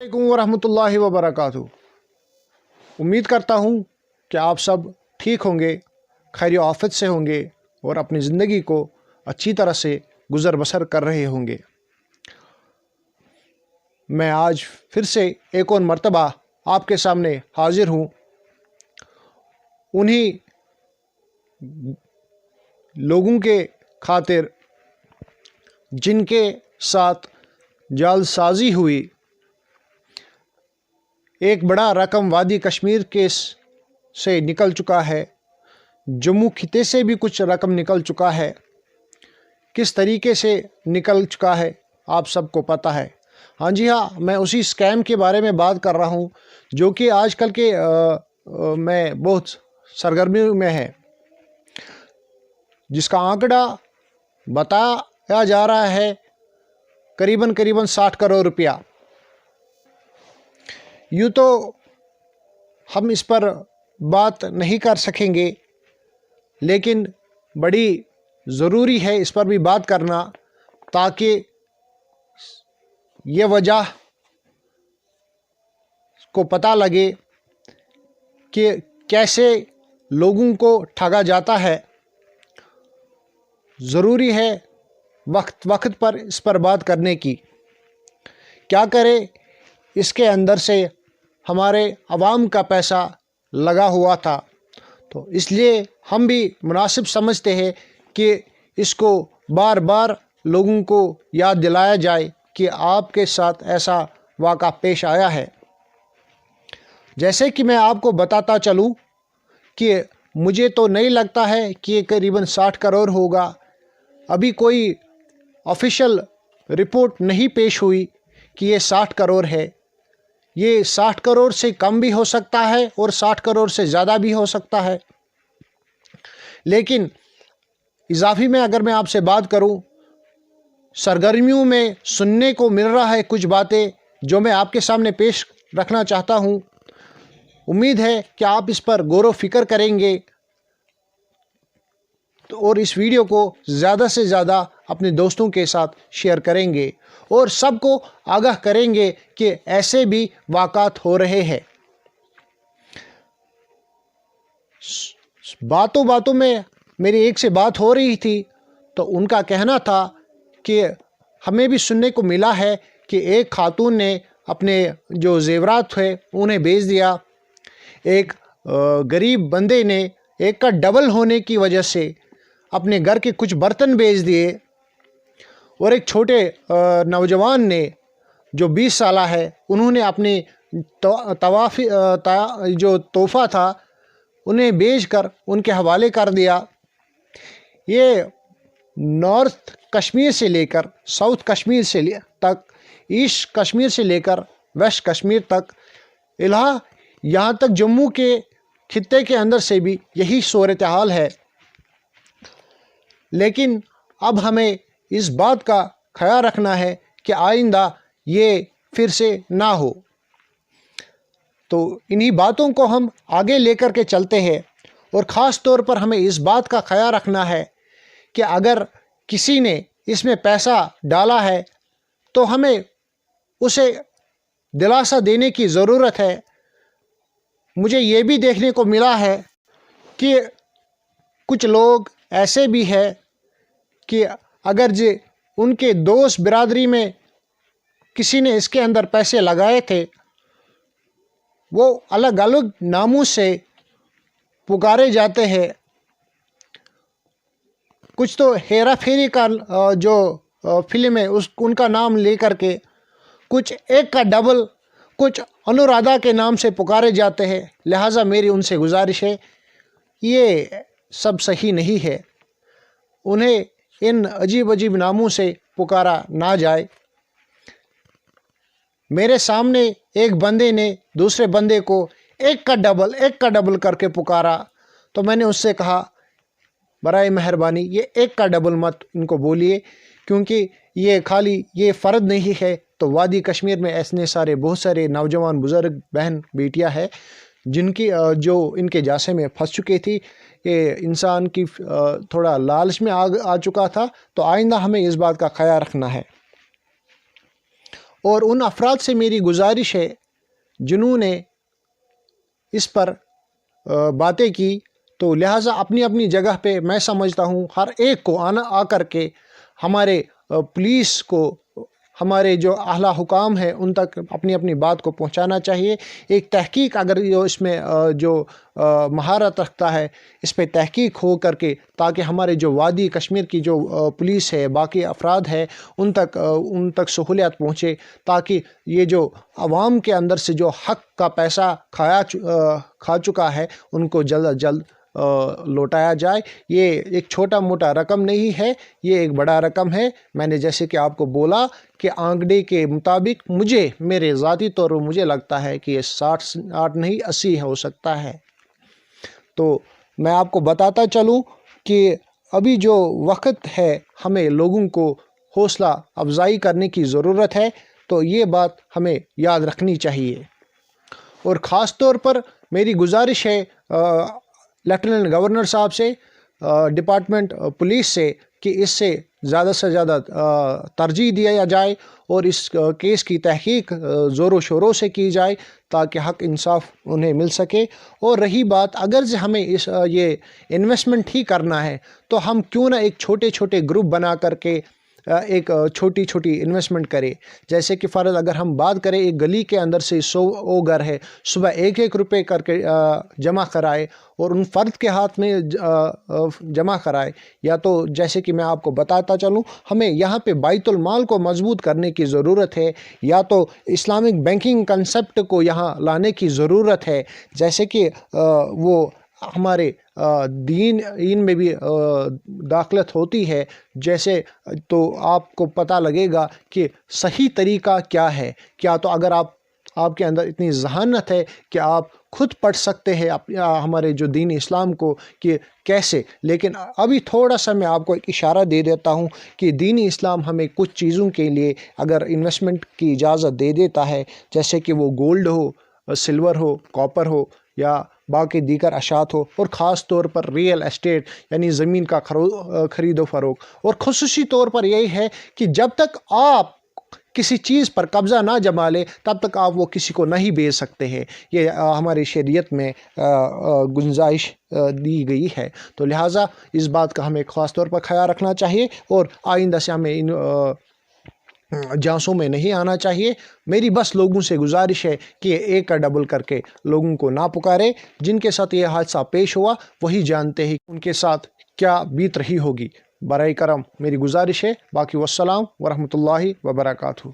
अलैकुम वरहमतुल्लाहि वबरकातुहू। उम्मीद करता हूँ कि आप सब ठीक होंगे, खैर आफियत से होंगे और अपनी ज़िंदगी को अच्छी तरह से गुज़र बसर कर रहे होंगे। मैं आज फिर से एक और मर्तबा आपके सामने हाजिर हूँ, उन्हीं लोगों के खातिर जिनके साथ जालसाजी हुई। एक बड़ा रकम वादी कश्मीर केस से निकल चुका है, जम्मू खिते से भी कुछ रकम निकल चुका है। किस तरीके से निकल चुका है आप सबको पता है। हाँ जी हाँ, मैं उसी स्कैम के बारे में बात कर रहा हूँ जो कि आजकल के में बहुत सरगर्मी में है, जिसका आंकड़ा बताया जा रहा है करीबन 60 करोड़ रुपया। यूँ तो हम इस पर बात नहीं कर सकेंगे, लेकिन बड़ी ज़रूरी है इस पर भी बात करना, ताकि ये वजह को पता लगे कि कैसे लोगों को ठगा जाता है। ज़रूरी है वक्त वक्त पर इस पर बात करने की। क्या करें, इसके अंदर से हमारे अवाम का पैसा लगा हुआ था, तो इसलिए हम भी मुनासिब समझते हैं कि इसको बार बार लोगों को याद दिलाया जाए कि आपके साथ ऐसा वाक़ा पेश आया है। जैसे कि मैं आपको बताता चलूं कि मुझे तो नहीं लगता है कि ये करीबन 60 करोड़ होगा। अभी कोई ऑफिशियल रिपोर्ट नहीं पेश हुई कि ये 60 करोड़ है। ये 60 करोड़ से कम भी हो सकता है और 60 करोड़ से ज़्यादा भी हो सकता है। लेकिन इजाफी में अगर मैं आपसे बात करूं, सरगर्मियों में सुनने को मिल रहा है कुछ बातें जो मैं आपके सामने पेश रखना चाहता हूं। उम्मीद है कि आप इस पर गौर व फिक्र करेंगे और इस वीडियो को ज़्यादा से ज़्यादा अपने दोस्तों के साथ शेयर करेंगे और सबको आगाह करेंगे कि ऐसे भी वाक़ात हो रहे हैं। बातों बातों में मेरी एक से बात हो रही थी, तो उनका कहना था कि हमें भी सुनने को मिला है कि एक खातून ने अपने जो ज़ेवरात थे उन्हें बेच दिया। एक गरीब बंदे ने एक का डबल होने की वजह से अपने घर के कुछ बर्तन बेच दिए, और एक छोटे नौजवान ने जो 20 साल है, उन्होंने अपने जो तोहफ़ा था उन्हें बेचकर उनके हवाले कर दिया। ये नॉर्थ कश्मीर से लेकर साउथ कश्मीर से तक, ईस्ट कश्मीर से लेकर वेस्ट कश्मीर तक, यहाँ तक जम्मू के खित्ते के अंदर से भी यही सूरत हाल है। लेकिन अब हमें इस बात का ख्याल रखना है कि आइंदा ये फिर से ना हो। तो इन्हीं बातों को हम आगे लेकर के चलते हैं, और ख़ास तौर पर हमें इस बात का ख्याल रखना है कि अगर किसी ने इसमें पैसा डाला है तो हमें उसे दिलासा देने की ज़रूरत है। मुझे ये भी देखने को मिला है कि कुछ लोग ऐसे भी हैं कि अगर उनके दोस्त बिरादरी में किसी ने इसके अंदर पैसे लगाए थे, वो अलग अलग नामों से पुकारे जाते हैं। कुछ तो हेरा फेरी का जो फिल्म है उनका नाम लेकर के, कुछ एक का डबल, कुछ अनुराधा के नाम से पुकारे जाते हैं। लिहाजा मेरी उनसे गुजारिश है, ये सब सही नहीं है। उन्हें इन अजीब अजीब नामों से पुकारा ना जाए। मेरे सामने एक बंदे ने दूसरे बंदे को एक का डबल करके पुकारा, तो मैंने उससे कहा, बराए मेहरबानी ये एक का डबल मत इनको बोलिए, क्योंकि ये खाली ये फ़र्द नहीं है। तो वादी कश्मीर में ऐसे बहुत सारे नौजवान बुज़ुर्ग बहन बेटियां हैं जिनकी जो इनके जासे में फंस चुकी थी। ये इंसान की थोड़ा लालच में आ चुका था। तो आइंदा हमें इस बात का ख्याल रखना है। اور ان افراد سے میری گزارش ہے جنہوں نے اس پر باتیں کی، تو لہٰذا اپنی اپنی جگہ پہ میں سمجھتا ہوں ہر ایک کو آ کر کے ہمارے پولیس کو، ہمارے جو اعلیٰ حکام ہیں ان تک اپنی اپنی بات کو پہنچانا چاہیے۔ ایک تحقیق اگر اس میں جو مہارت رکھتا ہے اس پہ تحقیق ہو کر کے، تاکہ ہمارے جو وادی کشمیر کی جو پولیس ہے، باقی افراد ہے، ان تک سہولیات پہنچے، تاکہ یہ جو عوام کے اندر سے جو حق کا پیسہ کھا چکا ہے ان کو جلد از جلد لوٹایا جائے۔ یہ ایک چھوٹا موٹا رقم نہیں ہے، یہ ایک بڑا رقم ہے۔ میں نے جیسے کہ آپ کو بولا کہ آنکڑے کے مطابق میرے ذاتی طور پر مجھے لگتا ہے کہ یہ 60 نہیں 80 ہو سکتا ہے۔ تو میں آپ کو بتاتا چلوں کہ ابھی جو وقت ہے ہمیں لوگوں کو حوصلہ افزائی کرنے کی ضرورت ہے، تو یہ بات ہمیں یاد رکھنی چاہیے۔ اور خاص طور پر میری گزارش ہے لیفٹیننٹ گورنر صاحب سے، ڈپارٹمنٹ پولیس سے، کہ اس سے زیادہ ترجیح دیا جائے اور اس کیس کی تحقیق زور و شوروں سے کی جائے تاکہ حق انصاف انہیں مل سکے۔ اور رہی بات، اگر سے ہمیں یہ انویسٹمنٹ ہی کرنا ہے تو ہم کیوں نہ ایک چھوٹے گروپ بنا کر کے ایک چھوٹی انویسٹمنٹ کرے۔ جیسے کہ فرض اگر ہم بات کریں، ایک گلی کے اندر سے 100 گھر ہے، صبح 1 روپے کر کے جمع کرائے اور ان فرد کے ہاتھ میں جمع کرائے، یا تو جیسے کہ میں آپ کو بتاتا چلوں، ہمیں یہاں پہ بیت المال کو مضبوط کرنے کی ضرورت ہے، یا تو اسلامک بینکنگ کنسپٹ کو یہاں لانے کی ضرورت ہے، جیسے کہ وہ ہمارے دین میں بھی داخلت ہوتی ہے، جیسے تو آپ کو پتہ لگے گا کہ صحیح طریقہ کیا ہے۔ کیا تو اگر آپ کے اندر اتنی ذہانت ہے کہ آپ خود پڑھ سکتے ہیں ہمارے جو دین اسلام کو کہ کیسے، لیکن ابھی تھوڑا سا میں آپ کو ایک اشارہ دے دیتا ہوں کہ دین اسلام ہمیں کچھ چیزوں کے لیے اگر انویسٹمنٹ کی اجازت دے دیتا ہے، جیسے کہ وہ گولڈ ہو، سلور ہو، کاپر ہو، یا باقی دیگر اشیاء ہو، اور خاص طور پر ریئل اسٹیٹ یعنی زمین کا خرید و فروخت، اور خصوصی طور پر یہی ہے کہ جب تک آپ کسی چیز پر قبضہ نہ جما لے تب تک آپ وہ کسی کو نہیں بیچ سکتے ہیں۔ یہ ہماری شریعت میں گنجائش دی گئی ہے، تو لہٰذا اس بات کا ہمیں خاص طور پر خیال رکھنا چاہیے اور آئندہ سے ہمیں ان جانسوں میں نہیں آنا چاہیے۔ میری بس لوگوں سے گزارش ہے کہ ایک کا ڈبل کر کے لوگوں کو نہ پکارے۔ جن کے ساتھ یہ حادثہ پیش ہوا وہی جانتے ہیں ان کے ساتھ کیا بیت رہی ہوگی۔ برائے کرم میری گزارش ہے، باقی والسلام ورحمۃ اللہ وبرکاتہ۔